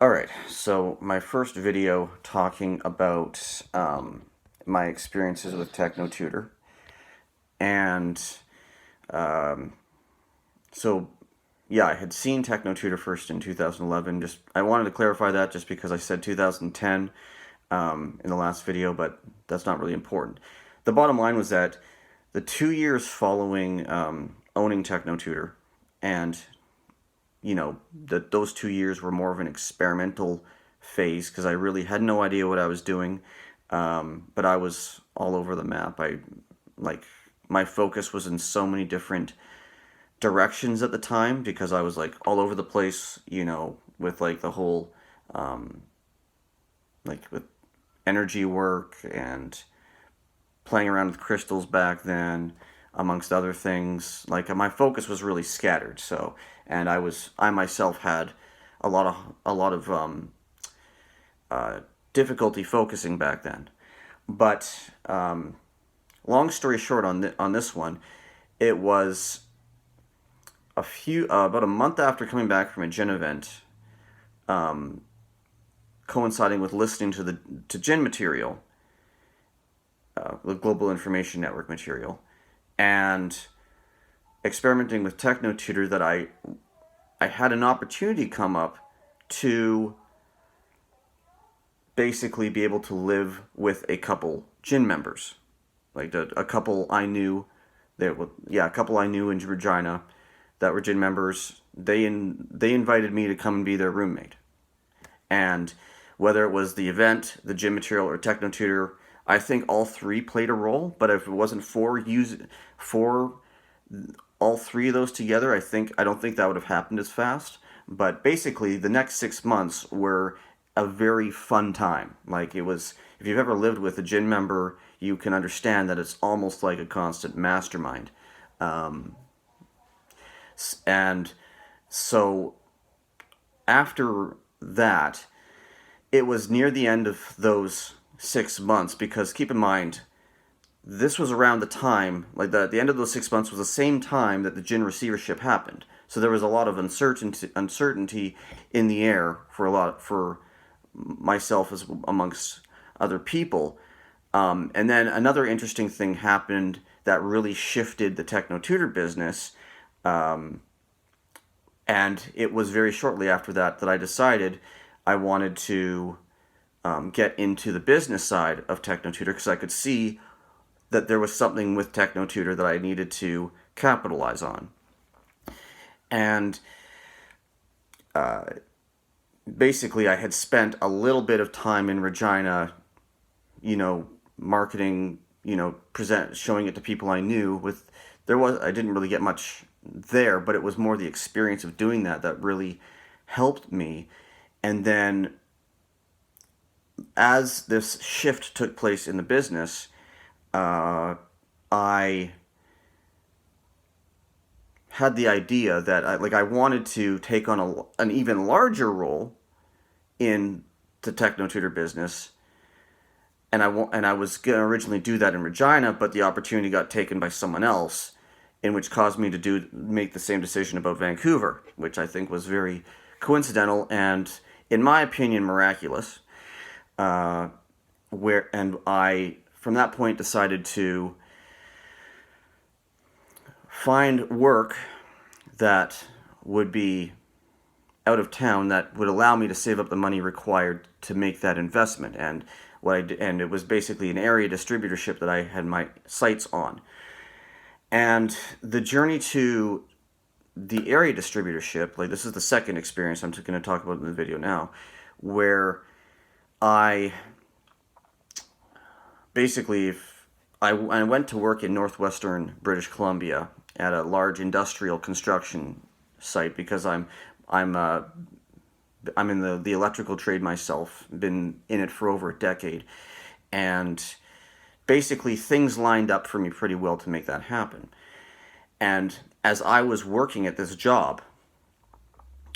Alright, so my first video talking about my experiences with TechnoTutor. And um, so, yeah, I had seen TechnoTutor first in 2011. I wanted to clarify that just because I said 2010 in the last video, but that's not really important. The bottom line was that the 2 years following owning TechnoTutor, and that those 2 years were more of an experimental phase because I really had no idea what I was doing, but I was all over the map. Like my focus was in so many different directions at the time because I was like all over the place, with like the whole like with energy work and playing around with crystals back then, amongst other things. Like my focus was really scattered. So, and I myself had a lot of difficulty focusing back then. But long story short, on this one, it was about a month after coming back from a gin event, coinciding with listening to gin material, the Global Information Network material, and experimenting with TechnoTutor, that I had an opportunity come up to basically be able to live with a couple gin members, like a couple I knew a couple I knew in Regina that were gin members. They invited me to come and be their roommate, and whether it was the event, the gym material, or TechnoTutor, I think all three played a role. But if it wasn't for all three of those together, I don't think that would have happened as fast. But basically, the next 6 months were a very fun time. Like, it was, if you've ever lived with a gym member, you can understand that it's almost like a constant mastermind. And so after that, it was near the end of those 6 months, because keep in mind, this was around the time, like the end of those 6 months was the same time that the gin receivership happened. So there was a lot of uncertainty in the air for myself as amongst other people. And then another interesting thing happened that really shifted the TechnoTutor business. And it was very shortly after that I decided I wanted to get into the business side of TechnoTutor, because I could see that there was something with TechnoTutor that I needed to capitalize on. And basically, I had spent a little bit of time in Regina, marketing, showing it to people I knew. I didn't really get much there, but it was more the experience of doing that really helped me. And then, as this shift took place in the business, I had the idea that I wanted to take on an even larger role in the TechnoTutor business, and I was going to originally do that in Regina, but the opportunity got taken by someone else, in which caused me to make the same decision about Vancouver, which I think was very coincidental and, in my opinion, miraculous. And I, from that point, decided to find work that would be out of town, that would allow me to save up the money required to make that investment. And it was basically an area distributorship that I had my sights on. And the journey to the area distributorship, like, this is the second experience I'm going to talk about in the video now, where I basically, I went to work in northwestern British Columbia at a large industrial construction site, because I'm in the electrical trade myself, been in it for over a decade, and basically things lined up for me pretty well to make that happen. And as I was working at this job,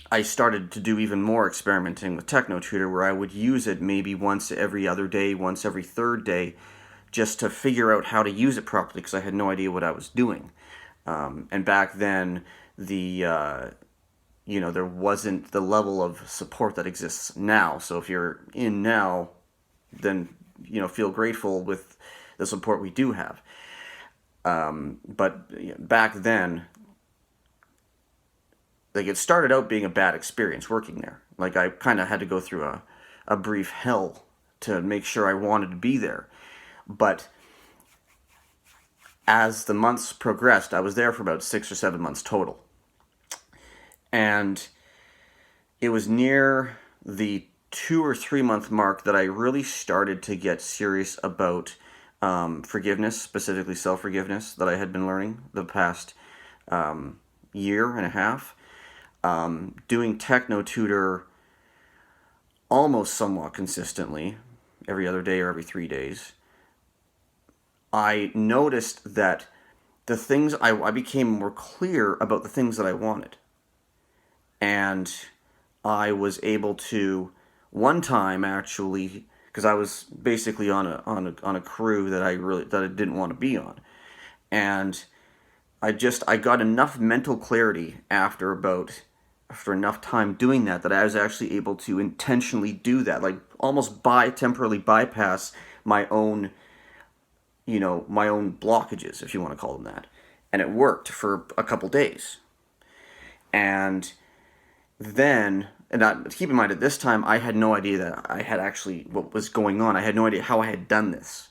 I started to do even more experimenting with TechnoTutor, where I would use it maybe once every other day, once every third day, just to figure out how to use it properly, because I had no idea what I was doing. And back then, the there wasn't the level of support that exists now. So if you're in now, then, feel grateful with the support we do have. But back then, like, it started out being a bad experience working there. Like, I kind of had to go through a brief hell to make sure I wanted to be there. But as the months progressed, I was there for about 6 or 7 months total. And it was near the 2 or 3 month mark that I really started to get serious about forgiveness, specifically self-forgiveness, that I had been learning the past year and a half. Doing TechnoTutor almost somewhat consistently, every other day or every 3 days. I noticed that the things I became more clear about the things that I wanted. And I was able to, one time actually, because I was basically on a crew that I didn't want to be on, and I got enough mental clarity after enough time doing that I was actually able to intentionally do that, like almost temporarily bypass my own blockages, if you want to call them that. And it worked for a couple days. And then, keep in mind, at this time, I had no idea that I had actually what was going on. I had no idea how I had done this,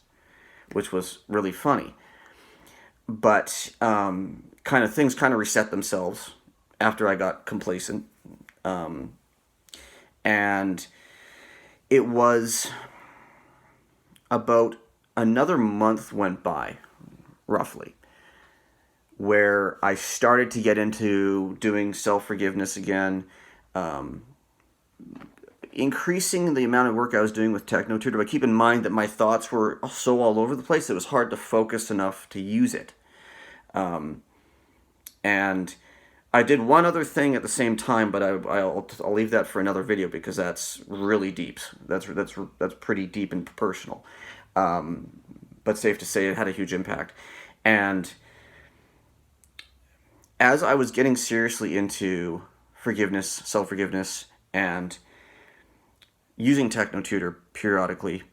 which was really funny. But things kind of reset themselves after I got complacent. And it was about another month went by, roughly, where I started to get into doing self-forgiveness again, increasing the amount of work I was doing with TechnoTutor. But keep in mind that my thoughts were so all over the place, it was hard to focus enough to use it. And I did one other thing at the same time, but I'll leave that for another video, because that's really deep. That's pretty deep and personal. But safe to say it had a huge impact. And as I was getting seriously into forgiveness, self-forgiveness, and using TechnoTutor periodically,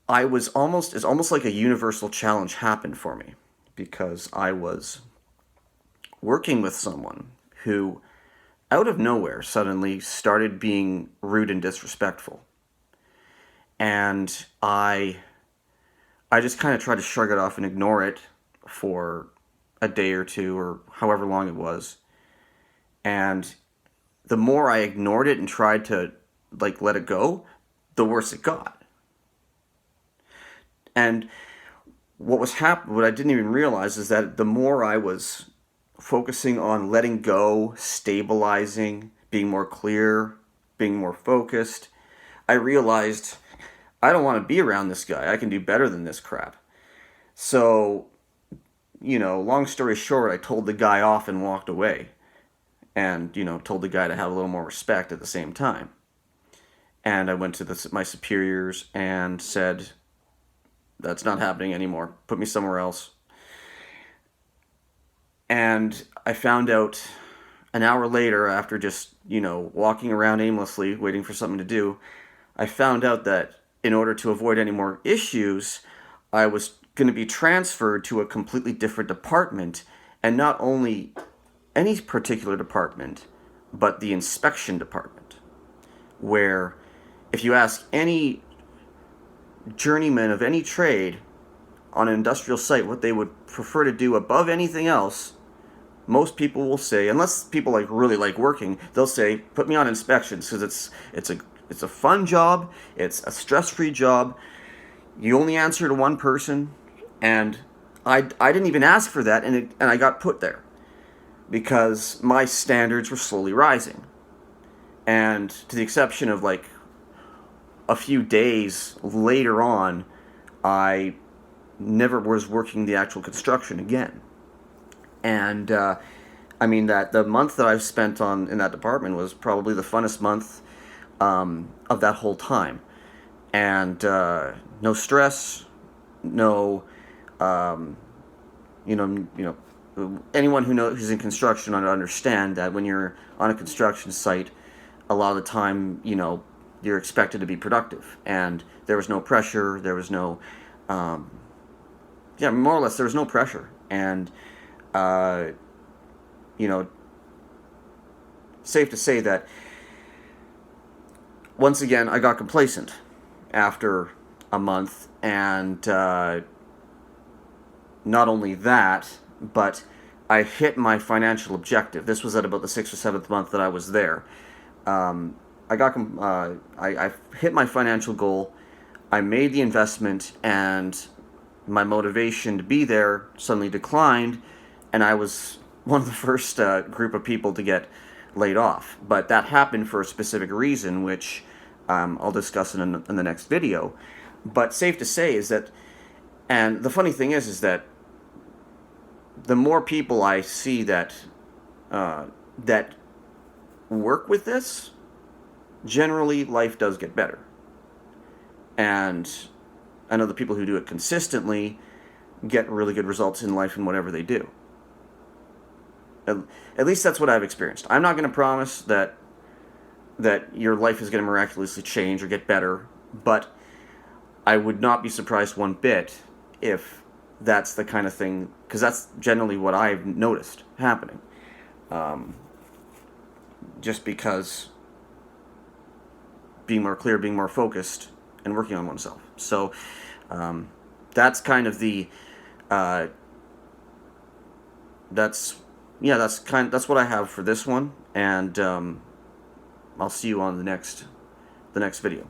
it's almost like a universal challenge happened for me, because I was working with someone who, out of nowhere, suddenly started being rude and disrespectful. And I just kind of tried to shrug it off and ignore it for a day or two, or however long it was. And the more I ignored it and tried to let it go, the worse it got. And what I didn't even realize is that the more I was focusing on letting go, stabilizing, being more clear, being more focused, I realized I don't want to be around this guy. I can do better than this crap. So, long story short, I told the guy off and walked away. And, told the guy to have a little more respect at the same time. And I went to my superiors and said, that's not happening anymore. Put me somewhere else. And I found out an hour later, after just, walking around aimlessly, waiting for something to do, I found out that in order to avoid any more issues, I was going to be transferred to a completely different department, and not only any particular department, but the inspection department, where if you ask any journeyman of any trade on an industrial site what they would prefer to do above anything else, most people will say, unless people really like working, they'll say, put me on inspections, because it's a fun job, it's a stress-free job, you only answer to one person, and I didn't even ask for that, and I got put there because my standards were slowly rising. And to the exception of a few days later on, I never was working the actual construction again. And that the month that I've spent in that department was probably the funnest month of that whole time. And no stress, no, it anyone who's in construction ought to understand that when you're on a construction site, a lot of the time, you're expected to be productive, and there was no pressure. There was no, more or less, there was no pressure, and safe to say that once again I got complacent after a month, and not only that, but I hit my financial objective. This was at about the 6th or 7th month that I was there. I hit my financial goal. I made the investment, and my motivation to be there suddenly declined, and I was one of the first group of people to get laid off. But that happened for a specific reason, which I'll discuss in the next video. But safe to say is that, and the funny thing is that the more people I see that that work with this, generally life does get better. And I know the people who do it consistently get really good results in life in whatever they do. At least that's what I've experienced. I'm not going to promise that your life is going to miraculously change or get better, but I would not be surprised one bit if that's the kind of thing, because that's generally what I've noticed happening. Just because being more clear, being more focused, and working on oneself. So that's kind of the that's what I have for this one, and I'll see you on the next video.